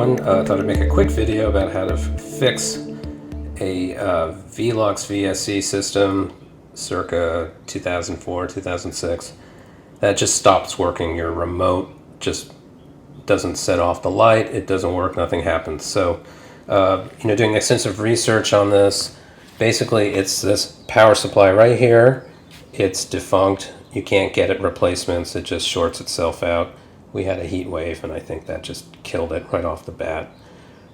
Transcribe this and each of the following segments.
everyone. I thought I'd make a quick video about how to fix a Velux VSE system circa 2004, 2006 that just stops working. Your remote just doesn't set off the light, it doesn't work, nothing happens. So, doing extensive research on this, basically it's this power supply right here. It's defunct, you can't get it replacements, it just shorts itself out. We had a heat wave and I think that just killed it right off the bat.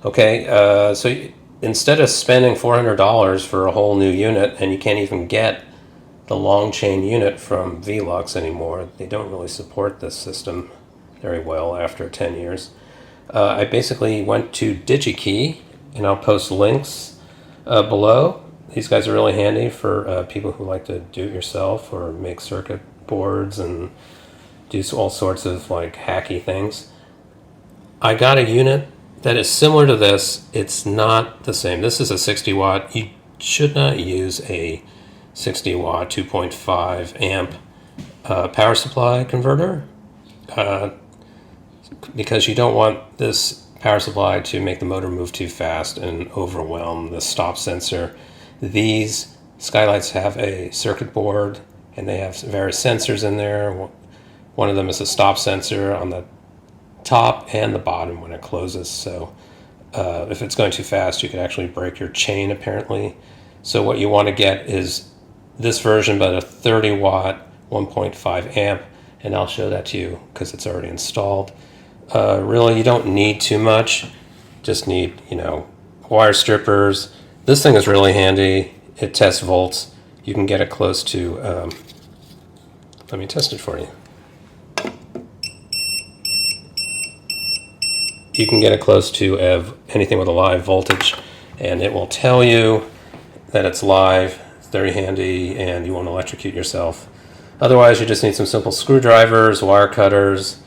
Okay, so instead of spending $400 for a whole new unit, and you can't even get the long chain unit from Velux anymore, they don't really support this system very well after 10 years. I basically went to DigiKey, and I'll post links below. These guys are really handy for people who like to do it yourself or make circuit boards and do all sorts of like hacky things. I got a unit that is similar to this. It's not the same. This is a 60 watt. You should not use a 60 watt 2.5 amp power supply converter because you don't want this power supply to make the motor move too fast and overwhelm the stop sensor. These skylights have a circuit board and they have various sensors in there. One of them is a stop sensor on the top and the bottom when it closes. So if it's going too fast, you could actually break your chain apparently. So what you want to get is this version, but a 30 watt 1.5 amp, and I'll show that to you because it's already installed. Really, you don't need too much. Just need, wire strippers. This thing is really handy. It tests volts. You can get it close to, let me test it for you. You can get it close to anything with a live voltage, and it will tell you that it's live. It's very handy, and you won't electrocute yourself. Otherwise, you just need some simple screwdrivers, wire cutters.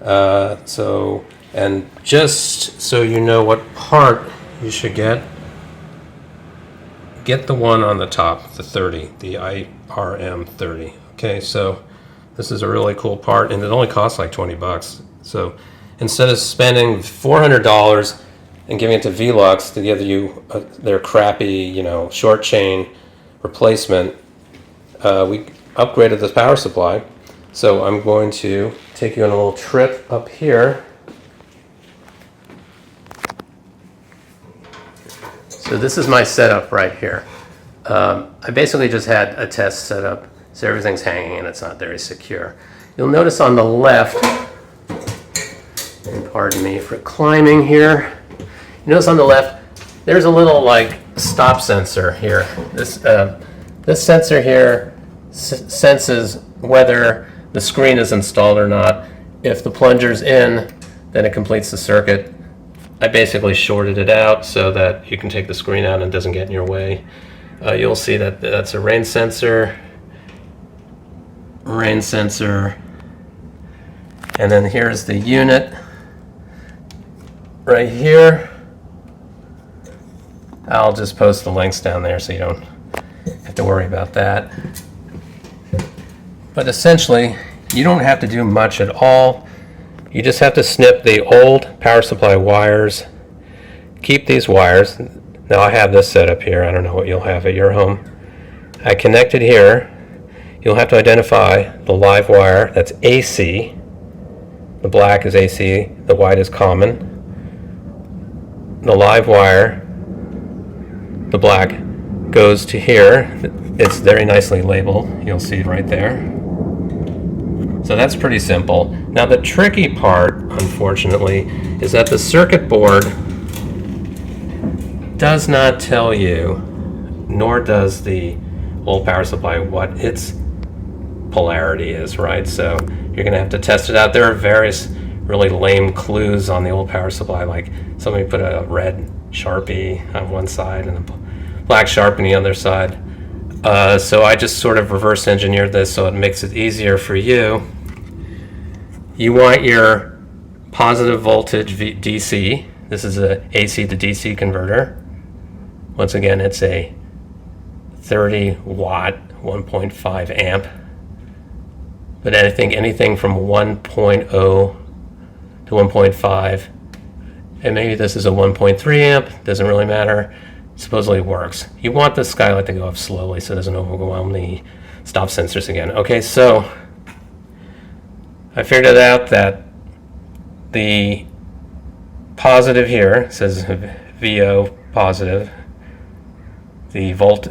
And just so you know what part you should get the one on the top, the 30, the IRM 30. Okay, so this is a really cool part, and it only costs like 20 bucks. So instead of spending $400 and giving it to Velux to give you their crappy, short chain replacement, we upgraded this power supply. So I'm going to take you on a little trip up here. So this is my setup right here. I basically just had a test setup, so everything's hanging and it's not very secure. You'll notice on the left, and pardon me for climbing here, you notice on the left, there's a little stop sensor here. This sensor here senses whether the screen is installed or not. If the plunger's in, then it completes the circuit. I basically shorted it out so that you can take the screen out and it doesn't get in your way. You'll see that that's a rain sensor, and then here's the unit right here. I'll just post the links down there so you don't have to worry about that. But essentially, you don't have to do much at all. You just have to snip the old power supply wires. Keep these wires. Now I have this set up here. I don't know what you'll have at your home. I connected here. You'll have to identify the live wire. That's AC. The black is AC. The white is common. The live wire, the black, goes to here. It's very nicely labeled. You'll see it right there. So that's pretty simple. Now the tricky part, unfortunately, is that the circuit board does not tell you, nor does the old power supply, what its polarity is, right? So you're going to have to test it out. There are various really lame clues on the old power supply, like somebody put a red Sharpie on one side and a black Sharpie on the other side. So I just sort of reverse engineered this so it makes it easier for you. You want your positive voltage DC. This is a AC to DC converter. Once again, it's a 30 watt 1.5 amp. But I think anything from 1.0 to 1.5 and maybe this is a 1.3 amp, doesn't really matter. It supposedly works. You want the skylight to go up slowly so it doesn't overwhelm the stop sensors again. Okay, so I figured out that the positive here says VO positive, the volt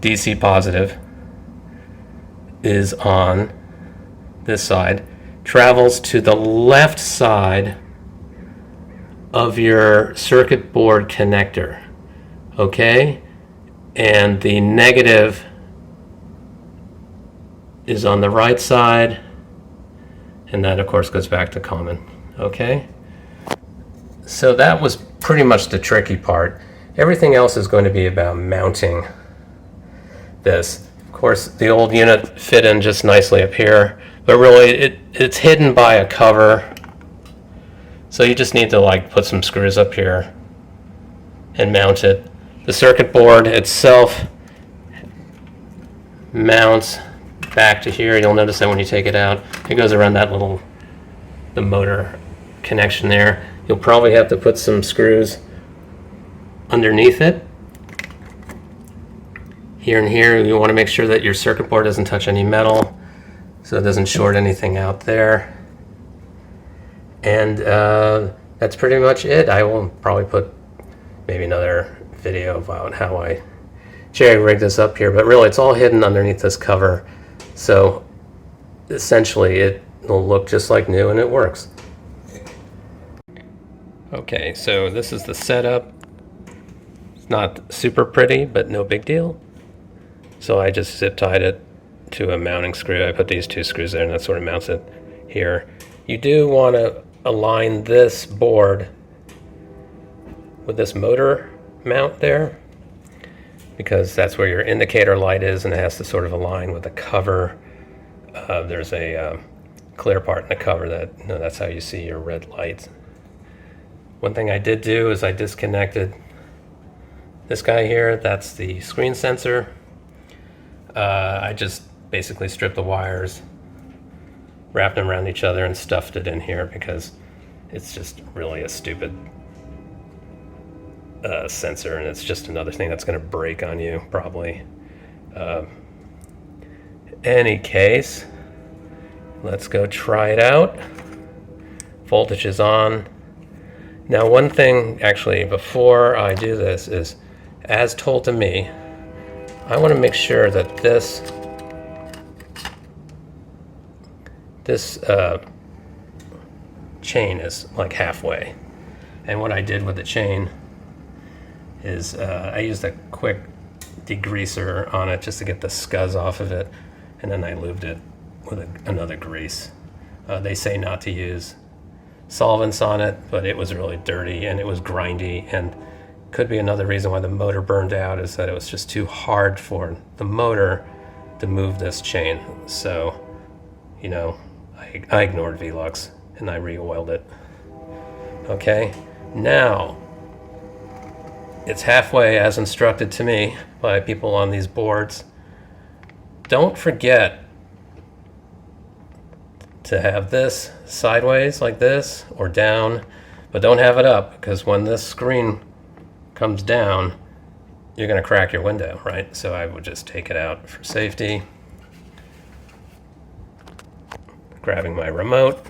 DC positive is on this side, travels to the left side of your circuit board connector, okay? And the negative is on the right side, and that of course goes back to common, okay? So that was pretty much the tricky part. Everything else is going to be about mounting this. Of course, the old unit fit in just nicely up here, but really it's hidden by a cover. So you just need to like put some screws up here and mount it. The circuit board itself mounts back to here. You'll notice that when you take it out, it goes around that the motor connection there. You'll probably have to put some screws underneath it. Here and here, you want to make sure that your circuit board doesn't touch any metal so it doesn't short anything out there. And that's pretty much it. I will probably put maybe another video about how I jerry-rigged this up here, but really it's all hidden underneath this cover. So essentially it will look just like new and it works. Okay, so this is the setup. It's not super pretty, but no big deal. So I just zip tied it to a mounting screw. I put these two screws there and that sort of mounts it here. You do want to align this board with this motor mount there, because that's where your indicator light is and it has to sort of align with the cover. There's a clear part in the cover that's how you see your red lights. One thing I did do is I disconnected this guy here. That's the screen sensor. I just basically stripped the wires, wrapped them around each other and stuffed it in here because it's just really a stupid sensor, and it's just another thing that's going to break on you probably. Any case, let's go try it out. Voltage is on. Now one thing actually before I do this is, as told to me, I want to make sure that this chain is like halfway. And what I did with the chain is I used a quick degreaser on it just to get the scuzz off of it, and then I lubed it with another grease. They say not to use solvents on it, but it was really dirty and it was grindy, and could be another reason why the motor burned out, is that it was just too hard for the motor to move this chain. So, you know, I ignored Velux and I re-oiled it. Okay, now it's halfway as instructed to me by people on these boards. Don't forget to have this sideways like this or down, but don't have it up, because when this screen comes down, you're going to crack your window, right? So I would just take it out for safety. Grabbing my remote.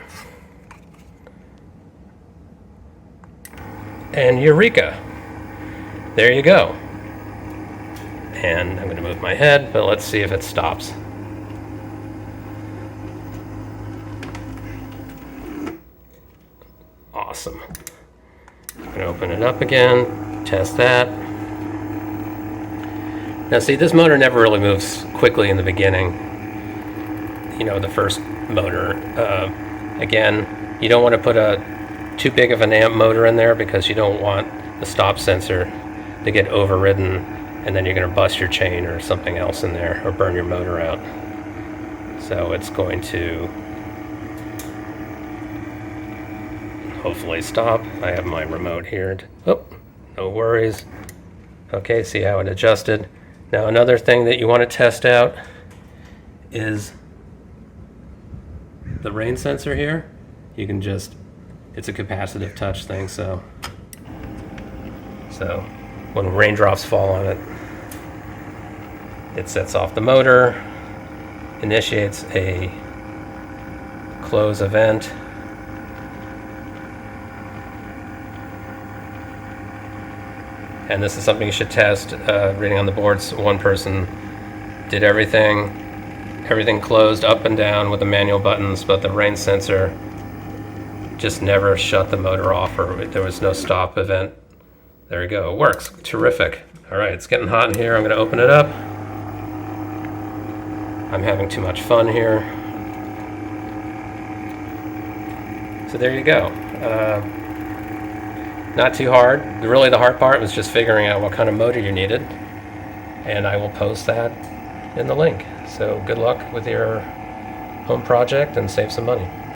And eureka! There you go. And I'm going to move my head, but let's see if it stops. Awesome. I'm going to open it up again, test that. Now see, this motor never really moves quickly in the beginning. You know, the first motor. Again, you don't want to put too big of an amp motor in there, because you don't want the stop sensor to get overridden and then you're going to bust your chain or something else in there or burn your motor out. So it's going to hopefully stop. I have my remote here. Oh, no worries. Okay, see how it adjusted. Now another thing that you want to test out is the rain sensor here. You can just it's a capacitive touch thing, so when raindrops fall on it, it sets off the motor, initiates a close event, and this is something you should test. Reading on the boards, one person did everything closed up and down with the manual buttons, but the rain sensor just never shut the motor off, or there was no stop event. There you go, it works, terrific. All right, it's getting hot in here. I'm gonna open it up. I'm having too much fun here. So there you go. Not too hard. Really the hard part was just figuring out what kind of motor you needed, and I will post that in the link. So good luck with your home project and save some money.